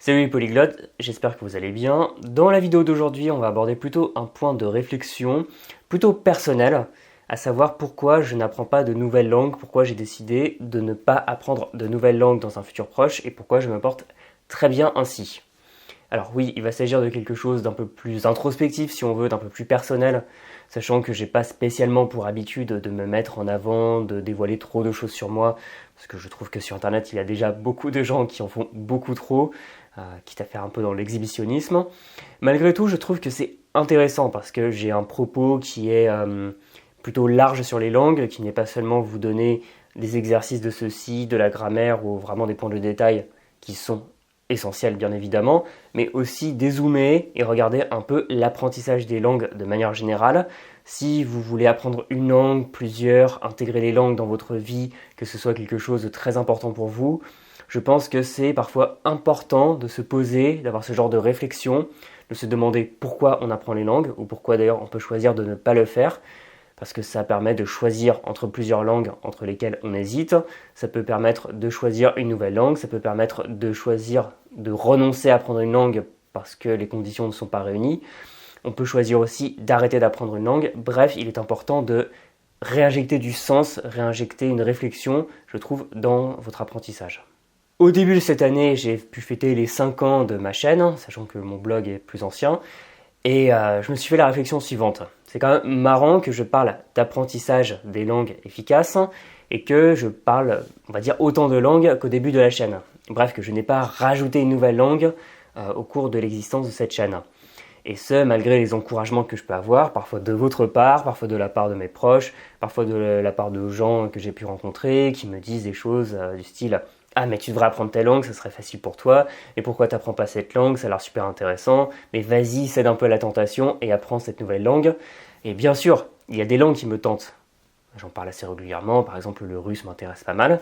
Salut les polyglottes, j'espère que vous allez bien. Dans la vidéo d'aujourd'hui, on va aborder plutôt un point de réflexion, plutôt personnel, à savoir pourquoi je n'apprends pas de nouvelles langues, pourquoi j'ai décidé de ne pas apprendre de nouvelles langues dans un futur proche et pourquoi je me porte très bien ainsi. Alors oui, il va s'agir de quelque chose d'un peu plus introspectif si on veut, d'un peu plus personnel, sachant que j'ai pas spécialement pour habitude de me mettre en avant, de dévoiler trop de choses sur moi, parce que je trouve que sur internet il y a déjà beaucoup de gens qui en font beaucoup trop, quitte à faire un peu dans l'exhibitionnisme. Malgré tout, je trouve que c'est intéressant parce que j'ai un propos qui est plutôt large sur les langues, qui n'est pas seulement vous donner des exercices de ceci, de la grammaire ou vraiment des points de détail qui sont essentiel bien évidemment, mais aussi dézoomer et regarder un peu l'apprentissage des langues de manière générale. Si vous voulez apprendre une langue, plusieurs, intégrer les langues dans votre vie, que ce soit quelque chose de très important pour vous, je pense que c'est parfois important de se poser, d'avoir ce genre de réflexion, de se demander pourquoi on apprend les langues, ou pourquoi d'ailleurs on peut choisir de ne pas le faire, parce que ça permet de choisir entre plusieurs langues entre lesquelles on hésite, ça peut permettre de choisir une nouvelle langue, ça peut permettre de choisir de renoncer à apprendre une langue parce que les conditions ne sont pas réunies, on peut choisir aussi d'arrêter d'apprendre une langue, bref, il est important de réinjecter du sens, réinjecter une réflexion, je trouve, dans votre apprentissage. Au début de cette année, j'ai pu fêter les 5 ans de ma chaîne, sachant que mon blog est plus ancien, et je me suis fait la réflexion suivante. C'est quand même marrant que je parle d'apprentissage des langues efficaces et que je parle, on va dire, autant de langues qu'au début de la chaîne. Bref, que je n'ai pas rajouté une nouvelle langue au cours de l'existence de cette chaîne. Et ce, malgré les encouragements que je peux avoir, parfois de votre part, parfois de la part de mes proches, parfois de la part de gens que j'ai pu rencontrer, qui me disent des choses du style « Ah mais tu devrais apprendre telle langue, ça serait facile pour toi, mais pourquoi tu n'apprends pas cette langue, ça a l'air super intéressant, mais vas-y, cède un peu à la tentation et apprends cette nouvelle langue. » Et bien sûr, il y a des langues qui me tentent. J'en parle assez régulièrement, par exemple le russe m'intéresse pas mal.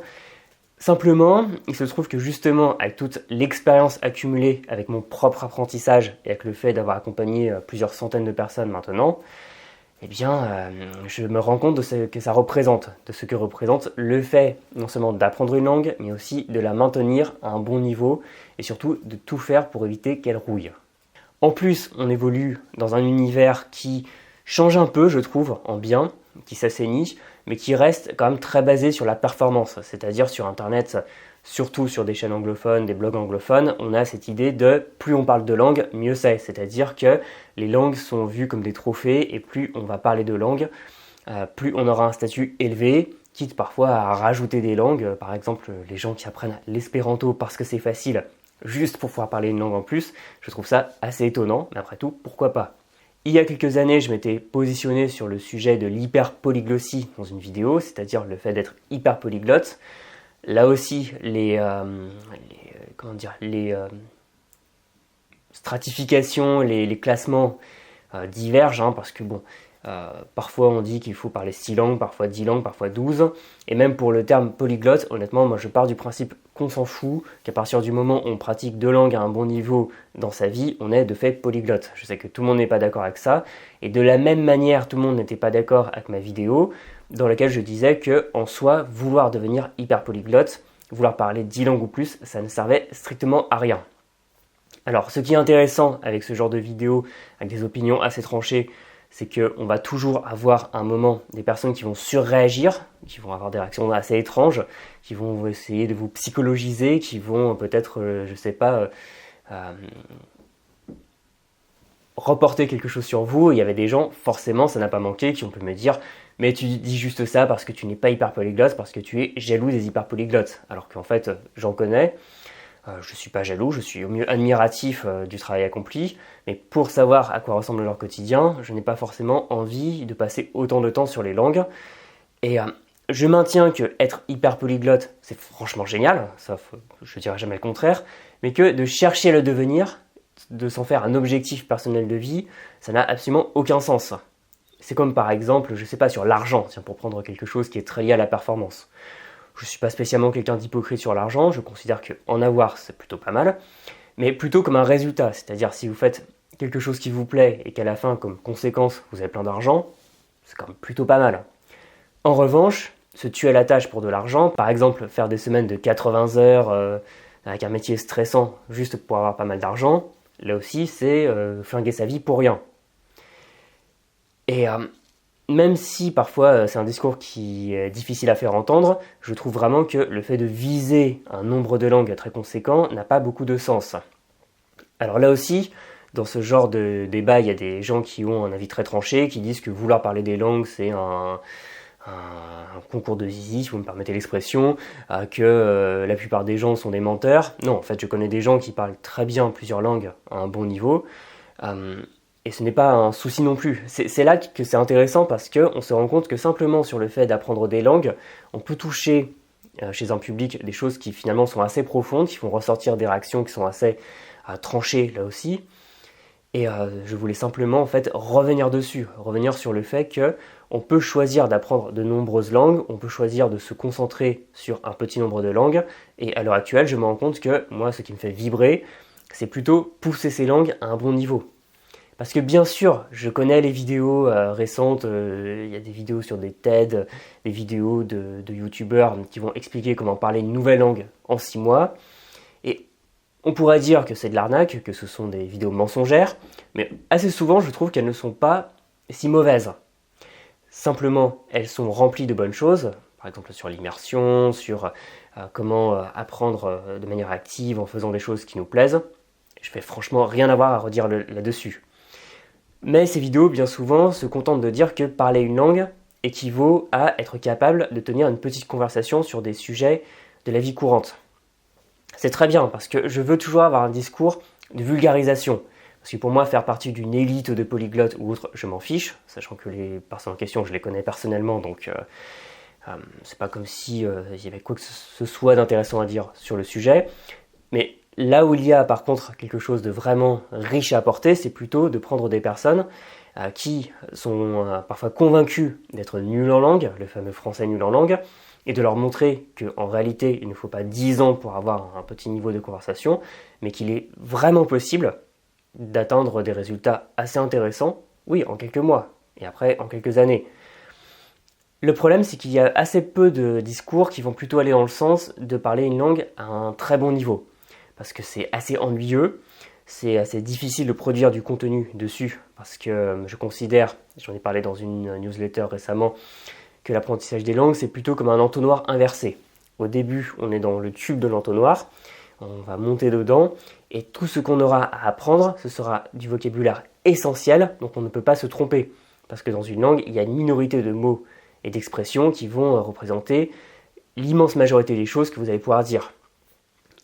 Simplement, il se trouve que justement, avec toute l'expérience accumulée avec mon propre apprentissage et avec le fait d'avoir accompagné plusieurs centaines de personnes maintenant, eh bien, je me rends compte de ce que ça représente, de ce que représente le fait non seulement d'apprendre une langue, mais aussi de la maintenir à un bon niveau et surtout de tout faire pour éviter qu'elle rouille. En plus, on évolue dans un univers qui change un peu, je trouve, en bien, qui s'assainit, mais qui reste quand même très basé sur la performance, c'est-à-dire sur Internet, surtout sur des chaînes anglophones, des blogs anglophones, on a cette idée de plus on parle de langue, mieux c'est, c'est-à-dire que les langues sont vues comme des trophées et plus on va parler de langue, plus on aura un statut élevé, quitte parfois à rajouter des langues, par exemple les gens qui apprennent l'espéranto parce que c'est facile, juste pour pouvoir parler une langue en plus, je trouve ça assez étonnant, mais après tout, pourquoi pas. Il y a quelques années, je m'étais positionné sur le sujet de l'hyperpolyglossie dans une vidéo, c'est-à-dire le fait d'être hyper polyglotte. Là aussi, les stratifications, les classements divergent, parce que bon, parfois on dit qu'il faut parler 6 langues, parfois 10 langues, parfois 12. Et même pour le terme polyglotte, honnêtement, moi je pars du principe qu'on s'en fout, qu'à partir du moment où on pratique 2 langues à un bon niveau dans sa vie, on est de fait polyglotte. Je sais que tout le monde n'est pas d'accord avec ça. Et de la même manière, tout le monde n'était pas d'accord avec ma vidéo, dans laquelle je disais que en soi, vouloir devenir hyper polyglotte, vouloir parler 10 langues ou plus, ça ne servait strictement à rien. Alors, ce qui est intéressant avec ce genre de vidéo, avec des opinions assez tranchées, c'est qu'on va toujours avoir à un moment des personnes qui vont surréagir, qui vont avoir des réactions assez étranges, qui vont essayer de vous psychologiser, qui vont peut-être, reporter quelque chose sur vous. Il y avait des gens, forcément, ça n'a pas manqué, qui ont pu me dire « Mais tu dis juste ça parce que tu n'es pas hyper polyglotte, parce que tu es jaloux des hyper polyglottes. » Alors qu'en fait, j'en connais. Je ne suis pas jaloux, je suis au mieux admiratif du travail accompli, mais pour savoir à quoi ressemble leur quotidien, je n'ai pas forcément envie de passer autant de temps sur les langues. Et je maintiens que être hyper polyglotte, c'est franchement génial, sauf je dirais jamais le contraire, mais que de chercher à le devenir, de s'en faire un objectif personnel de vie, ça n'a absolument aucun sens. C'est comme par exemple, je sais pas, sur l'argent, tiens, pour prendre quelque chose qui est très lié à la performance. Je ne suis pas spécialement quelqu'un d'hypocrite sur l'argent, je considère qu'en avoir c'est plutôt pas mal, mais plutôt comme un résultat, c'est-à-dire si vous faites quelque chose qui vous plaît et qu'à la fin, comme conséquence, vous avez plein d'argent, c'est quand même plutôt pas mal. En revanche, se tuer à la tâche pour de l'argent, par exemple faire des semaines de 80 heures avec un métier stressant juste pour avoir pas mal d'argent, là aussi c'est flinguer sa vie pour rien. Et même si parfois c'est un discours qui est difficile à faire entendre, je trouve vraiment que le fait de viser un nombre de langues très conséquent n'a pas beaucoup de sens. Alors là aussi, dans ce genre de débat, il y a des gens qui ont un avis très tranché, qui disent que vouloir parler des langues, c'est un concours de zizi, si vous me permettez l'expression, que la plupart des gens sont des menteurs. Non, en fait, je connais des gens qui parlent très bien plusieurs langues à un bon niveau, et ce n'est pas un souci non plus. C'est là que c'est intéressant parce qu'on se rend compte que simplement sur le fait d'apprendre des langues, on peut toucher chez un public des choses qui finalement sont assez profondes, qui font ressortir des réactions qui sont assez tranchées là aussi. Et je voulais simplement en fait revenir dessus, revenir sur le fait que on peut choisir d'apprendre de nombreuses langues, on peut choisir de se concentrer sur un petit nombre de langues, et à l'heure actuelle je me rends compte que moi ce qui me fait vibrer, c'est plutôt pousser ces langues à un bon niveau. Parce que bien sûr, je connais les vidéos récentes, il y a des vidéos sur des TED, des vidéos de youtubeurs qui vont expliquer comment parler une nouvelle langue en 6 mois, et on pourrait dire que c'est de l'arnaque, que ce sont des vidéos mensongères, mais assez souvent je trouve qu'elles ne sont pas si mauvaises. Simplement, elles sont remplies de bonnes choses, par exemple sur l'immersion, sur comment apprendre de manière active en faisant des choses qui nous plaisent. Je vais franchement rien avoir à redire là-dessus. Mais ces vidéos, bien souvent, se contentent de dire que parler une langue équivaut à être capable de tenir une petite conversation sur des sujets de la vie courante. C'est très bien, parce que je veux toujours avoir un discours de vulgarisation. Parce que pour moi, faire partie d'une élite de polyglottes ou autre, je m'en fiche, sachant que les personnes en question, je les connais personnellement, donc c'est pas comme si il y avait quoi que ce soit d'intéressant à dire sur le sujet. Mais là où il y a par contre quelque chose de vraiment riche à apporter, c'est plutôt de prendre des personnes qui sont parfois convaincues d'être nulles en langue, le fameux français nul en langue, et de leur montrer qu'en réalité, il ne faut pas 10 ans pour avoir un petit niveau de conversation, mais qu'il est vraiment possible d'atteindre des résultats assez intéressants, oui, en quelques mois, et après en quelques années. Le problème, c'est qu'il y a assez peu de discours qui vont plutôt aller dans le sens de parler une langue à un très bon niveau. Parce que c'est assez ennuyeux, c'est assez difficile de produire du contenu dessus, parce que je considère, j'en ai parlé dans une newsletter récemment, que l'apprentissage des langues, c'est plutôt comme un entonnoir inversé. Au début, on est dans le tube de l'entonnoir, on va monter dedans, et tout ce qu'on aura à apprendre, ce sera du vocabulaire essentiel, donc on ne peut pas se tromper. Parce que dans une langue, il y a une minorité de mots et d'expressions qui vont représenter l'immense majorité des choses que vous allez pouvoir dire.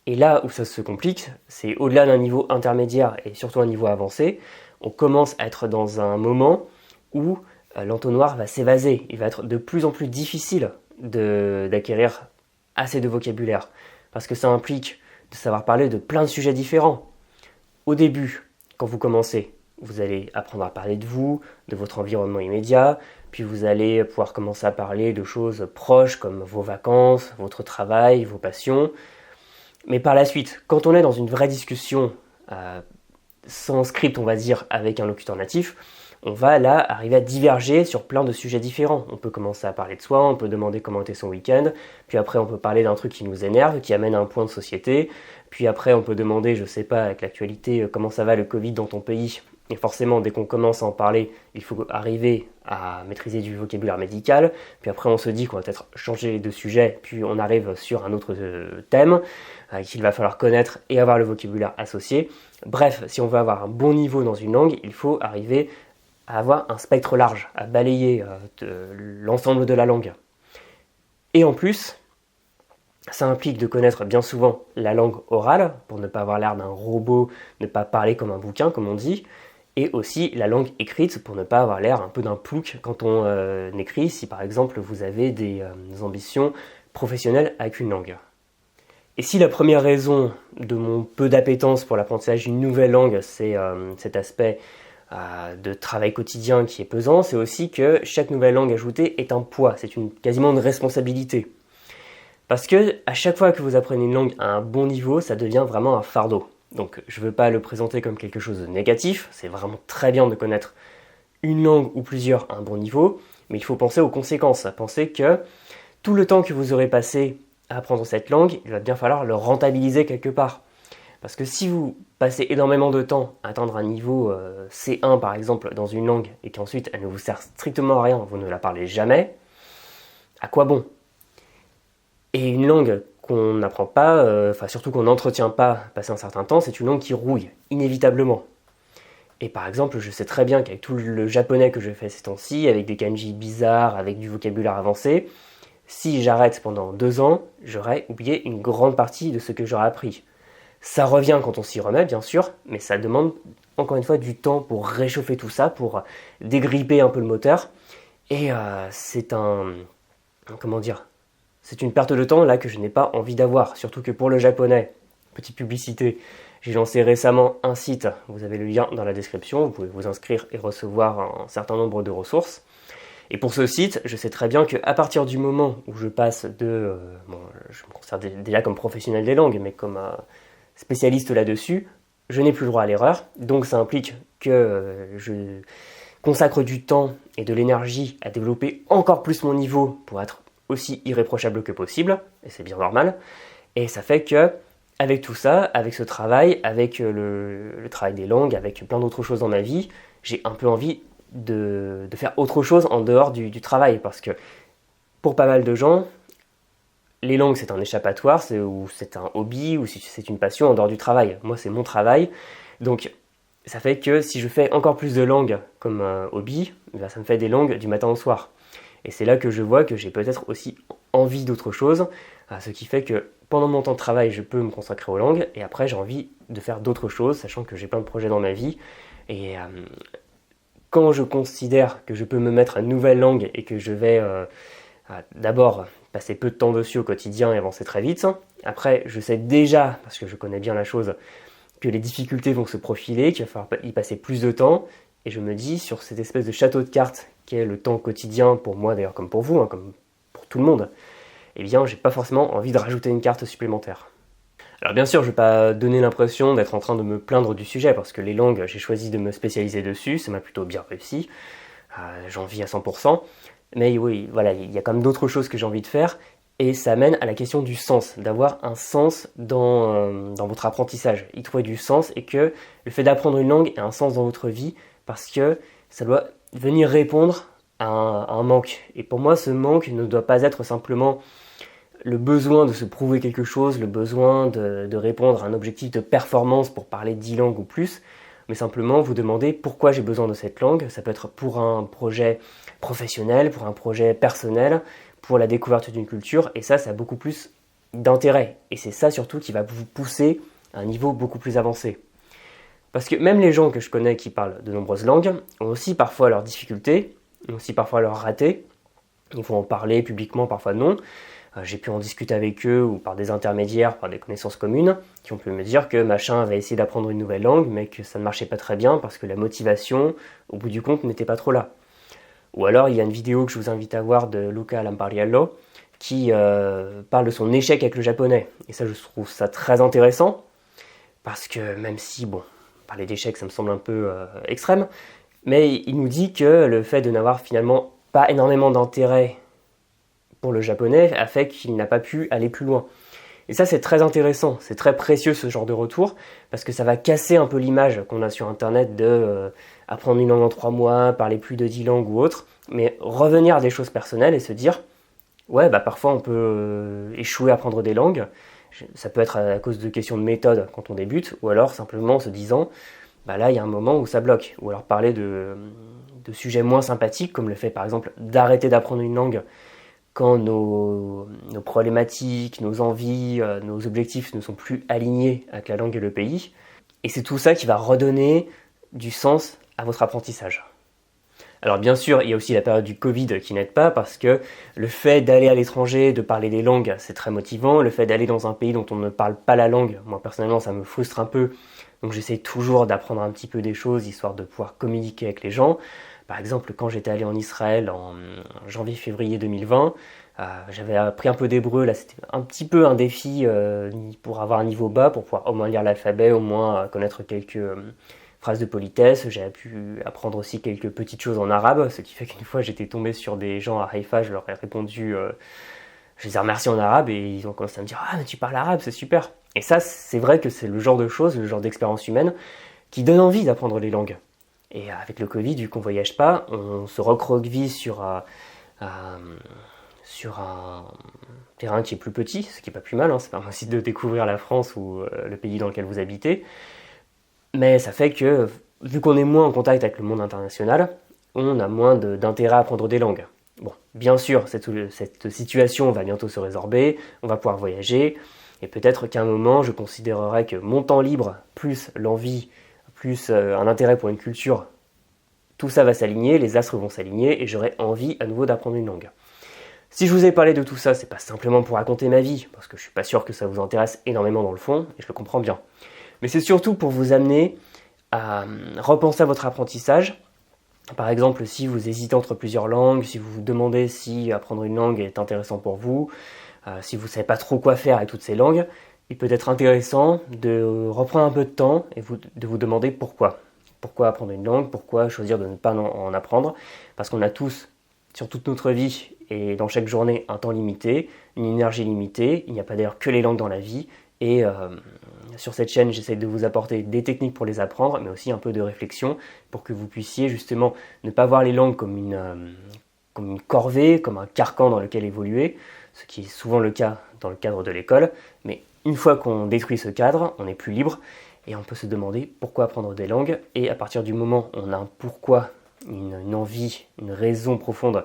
Et là où ça se complique, c'est au-delà d'un niveau intermédiaire et surtout un niveau avancé, on commence à être dans un moment où l'entonnoir va s'évaser. Il va être de plus en plus difficile d'acquérir assez de vocabulaire. Parce que ça implique de savoir parler de plein de sujets différents. Au début, quand vous commencez, vous allez apprendre à parler de vous, de votre environnement immédiat, puis vous allez pouvoir commencer à parler de choses proches comme vos vacances, votre travail, vos passions. Mais par la suite, quand on est dans une vraie discussion sans script, on va dire, avec un locuteur natif, on va là arriver à diverger sur plein de sujets différents. On peut commencer à parler de soi, on peut demander comment était son week-end, puis après on peut parler d'un truc qui nous énerve, qui amène à un point de société, puis après on peut demander, je sais pas, avec l'actualité, comment ça va le Covid dans ton pays. Et forcément, dès qu'on commence à en parler, il faut arriver à maîtriser du vocabulaire médical. Puis après, on se dit qu'on va peut-être changer de sujet, puis on arrive sur un autre thème qu'il va falloir connaître et avoir le vocabulaire associé. Bref, si on veut avoir un bon niveau dans une langue, il faut arriver à avoir un spectre large, à balayer l'ensemble de la langue. Et en plus, ça implique de connaître bien souvent la langue orale, pour ne pas avoir l'air d'un robot, ne pas parler comme un bouquin, comme on dit, et aussi la langue écrite pour ne pas avoir l'air un peu d'un plouc quand on écrit, si par exemple vous avez des ambitions professionnelles avec une langue. Et si la première raison de mon peu d'appétence pour l'apprentissage d'une nouvelle langue, c'est cet aspect de travail quotidien qui est pesant, c'est aussi que chaque nouvelle langue ajoutée est un poids, c'est quasiment une responsabilité. Parce que à chaque fois que vous apprenez une langue à un bon niveau, ça devient vraiment un fardeau. Donc je ne veux pas le présenter comme quelque chose de négatif, c'est vraiment très bien de connaître une langue ou plusieurs à un bon niveau, mais il faut penser aux conséquences, penser que tout le temps que vous aurez passé à apprendre cette langue, il va bien falloir le rentabiliser quelque part. Parce que si vous passez énormément de temps à atteindre un niveau C1 par exemple dans une langue et qu'ensuite elle ne vous sert strictement à rien, vous ne la parlez jamais, à quoi bon? Et une langue qu'on n'apprend pas, surtout qu'on n'entretient pas passé un certain temps, c'est une langue qui rouille, inévitablement. Et par exemple, je sais très bien qu'avec tout le japonais que je fais ces temps-ci, avec des kanji bizarres, avec du vocabulaire avancé, si j'arrête pendant 2 ans, j'aurais oublié une grande partie de ce que j'aurais appris. Ça revient quand on s'y remet, bien sûr, mais ça demande encore une fois du temps pour réchauffer tout ça, pour dégripper un peu le moteur. Et c'est comment dire, c'est une perte de temps là que je n'ai pas envie d'avoir, surtout que pour le japonais, petite publicité, j'ai lancé récemment un site, vous avez le lien dans la description, vous pouvez vous inscrire et recevoir un certain nombre de ressources. Et pour ce site, je sais très bien qu'à partir du moment où je passe je me considère déjà comme professionnel des langues, mais comme spécialiste là-dessus, je n'ai plus le droit à l'erreur, donc ça implique que je consacre du temps et de l'énergie à développer encore plus mon niveau pour être aussi irréprochable que possible, et c'est bien normal, et ça fait que avec tout ça, avec ce travail, avec le travail des langues, avec plein d'autres choses dans ma vie, j'ai un peu envie de faire autre chose en dehors du travail, parce que pour pas mal de gens, les langues c'est un échappatoire, ou c'est un hobby, ou c'est une passion en dehors du travail. Moi c'est mon travail, donc ça fait que si je fais encore plus de langues comme hobby, ça me fait des langues du matin au soir. Et c'est là que je vois que j'ai peut-être aussi envie d'autre chose, ce qui fait que pendant mon temps de travail, je peux me consacrer aux langues, et après j'ai envie de faire d'autres choses, sachant que j'ai plein de projets dans ma vie. Et quand je considère que je peux me mettre à une nouvelle langue et que je vais d'abord passer peu de temps dessus au quotidien et avancer très vite, après je sais déjà, parce que je connais bien la chose, que les difficultés vont se profiler, qu'il va falloir y passer plus de temps, et je me dis, sur cette espèce de château de cartes qui est le temps quotidien pour moi d'ailleurs comme pour vous, comme pour tout le monde, eh bien j'ai pas forcément envie de rajouter une carte supplémentaire. Alors bien sûr, je vais pas donner l'impression d'être en train de me plaindre du sujet, parce que les langues, j'ai choisi de me spécialiser dessus, ça m'a plutôt bien réussi, j'en vis à 100%, mais oui, voilà, il y a quand même d'autres choses que j'ai envie de faire, et ça amène à la question du sens, d'avoir un sens dans votre apprentissage, y trouver du sens, et que le fait d'apprendre une langue ait un sens dans votre vie, parce que ça doit venir répondre à un manque. Et pour moi, ce manque ne doit pas être simplement le besoin de se prouver quelque chose, le besoin de répondre à un objectif de performance pour parler 10 langues ou plus, mais simplement vous demander pourquoi j'ai besoin de cette langue. Ça peut être pour un projet professionnel, pour un projet personnel, pour la découverte d'une culture, et ça a beaucoup plus d'intérêt. Et c'est ça surtout qui va vous pousser à un niveau beaucoup plus avancé. Parce que même les gens que je connais qui parlent de nombreuses langues ont aussi parfois leurs difficultés, ont aussi parfois leurs ratés. Ils vont en parler publiquement, parfois non. J'ai pu en discuter avec eux ou par des intermédiaires, par des connaissances communes, qui ont pu me dire que machin avait essayé d'apprendre une nouvelle langue, mais que ça ne marchait pas très bien parce que la motivation, au bout du compte, n'était pas trop là. Ou alors, il y a une vidéo que je vous invite à voir de Luca Lampariello qui parle de son échec avec le japonais. Et ça, je trouve ça très intéressant, parce que même si, bon, parler d'échec, ça me semble un peu extrême, mais il nous dit que le fait de n'avoir finalement pas énormément d'intérêt pour le japonais a fait qu'il n'a pas pu aller plus loin. Et ça, c'est très intéressant, c'est très précieux ce genre de retour, parce que ça va casser un peu l'image qu'on a sur Internet de apprendre une langue en 3 mois, parler plus de 10 langues ou autre, mais revenir à des choses personnelles et se dire, ouais, parfois on peut échouer à apprendre des langues, ça peut être à cause de questions de méthode quand on débute, ou alors simplement en se disant, là il y a un moment où ça bloque, ou alors parler de sujets moins sympathiques, comme le fait par exemple d'arrêter d'apprendre une langue quand nos problématiques, nos envies, nos objectifs ne sont plus alignés avec la langue et le pays. Et c'est tout ça qui va redonner du sens à votre apprentissage. Alors bien sûr, il y a aussi la période du Covid qui n'aide pas, parce que le fait d'aller à l'étranger, de parler des langues, c'est très motivant. Le fait d'aller dans un pays dont on ne parle pas la langue, moi personnellement ça me frustre un peu. Donc j'essaie toujours d'apprendre un petit peu des choses, histoire de pouvoir communiquer avec les gens. Par exemple, quand j'étais allé en Israël en janvier-février 2020, j'avais appris un peu d'hébreu. Là, c'était un petit peu un défi pour avoir un niveau bas, pour pouvoir au moins lire l'alphabet, au moins connaître quelques phrases de politesse. J'ai pu apprendre aussi quelques petites choses en arabe, ce qui fait qu'une fois j'étais tombé sur des gens à Haïfa, je leur ai répondu Je les ai remerciés en arabe et ils ont commencé à me dire « Ah, mais tu parles arabe, c'est super !» Et ça, c'est vrai que c'est le genre de choses, le genre d'expérience humaine qui donne envie d'apprendre les langues. Et avec le Covid, vu qu'on ne voyage pas, on se recroqueville sur un terrain qui est plus petit, ce qui n'est pas plus mal, hein, ça permet aussi de découvrir la France ou le pays dans lequel vous habitez. Mais ça fait que, vu qu'on est moins en contact avec le monde international, on a moins d'intérêt à apprendre des langues. Bon, bien sûr, cette situation va bientôt se résorber, on va pouvoir voyager, et peut-être qu'à un moment, je considérerai que mon temps libre, plus l'envie, plus un intérêt pour une culture, tout ça va s'aligner, les astres vont s'aligner, et j'aurai envie à nouveau d'apprendre une langue. Si je vous ai parlé de tout ça, c'est pas simplement pour raconter ma vie, parce que je suis pas sûr que ça vous intéresse énormément dans le fond, et je le comprends bien. Mais c'est surtout pour vous amener à repenser à votre apprentissage. Par exemple, si vous hésitez entre plusieurs langues, si vous vous demandez si apprendre une langue est intéressant pour vous, si vous ne savez pas trop quoi faire avec toutes ces langues, il peut être intéressant de reprendre un peu de temps et de vous demander pourquoi. Pourquoi apprendre une langue, pourquoi choisir de ne pas en apprendre. Parce qu'on a tous, sur toute notre vie et dans chaque journée, un temps limité, une énergie limitée. Il n'y a pas d'ailleurs que les langues dans la vie. Et sur cette chaîne, j'essaie de vous apporter des techniques pour les apprendre, mais aussi un peu de réflexion pour que vous puissiez justement ne pas voir les langues comme une corvée, comme un carcan dans lequel évoluer, ce qui est souvent le cas dans le cadre de l'école. Mais une fois qu'on détruit ce cadre, on est plus libre et on peut se demander pourquoi apprendre des langues. Et à partir du moment où on a un pourquoi, une envie, une raison profonde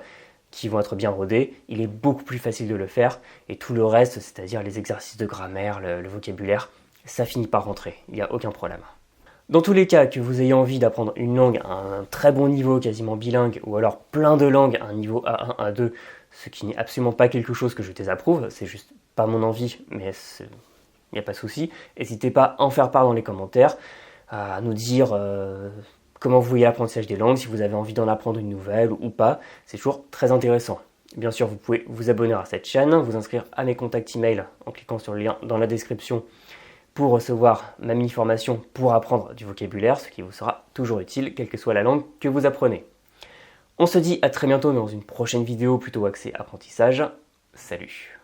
qui vont être bien rodés, il est beaucoup plus facile de le faire, et tout le reste, c'est-à-dire les exercices de grammaire, le vocabulaire, ça finit par rentrer, il n'y a aucun problème. Dans tous les cas, que vous ayez envie d'apprendre une langue à un très bon niveau, quasiment bilingue, ou alors plein de langues à un niveau A1, A2, ce qui n'est absolument pas quelque chose que je désapprouve, c'est juste pas mon envie, mais il n'y a pas de souci. N'hésitez pas à en faire part dans les commentaires, à nous dire comment vous voyez l'apprentissage des langues, si vous avez envie d'en apprendre une nouvelle ou pas, c'est toujours très intéressant. Bien sûr, vous pouvez vous abonner à cette chaîne, vous inscrire à mes contacts email en cliquant sur le lien dans la description pour recevoir ma mini-formation pour apprendre du vocabulaire, ce qui vous sera toujours utile, quelle que soit la langue que vous apprenez. On se dit à très bientôt dans une prochaine vidéo plutôt axée apprentissage. Salut!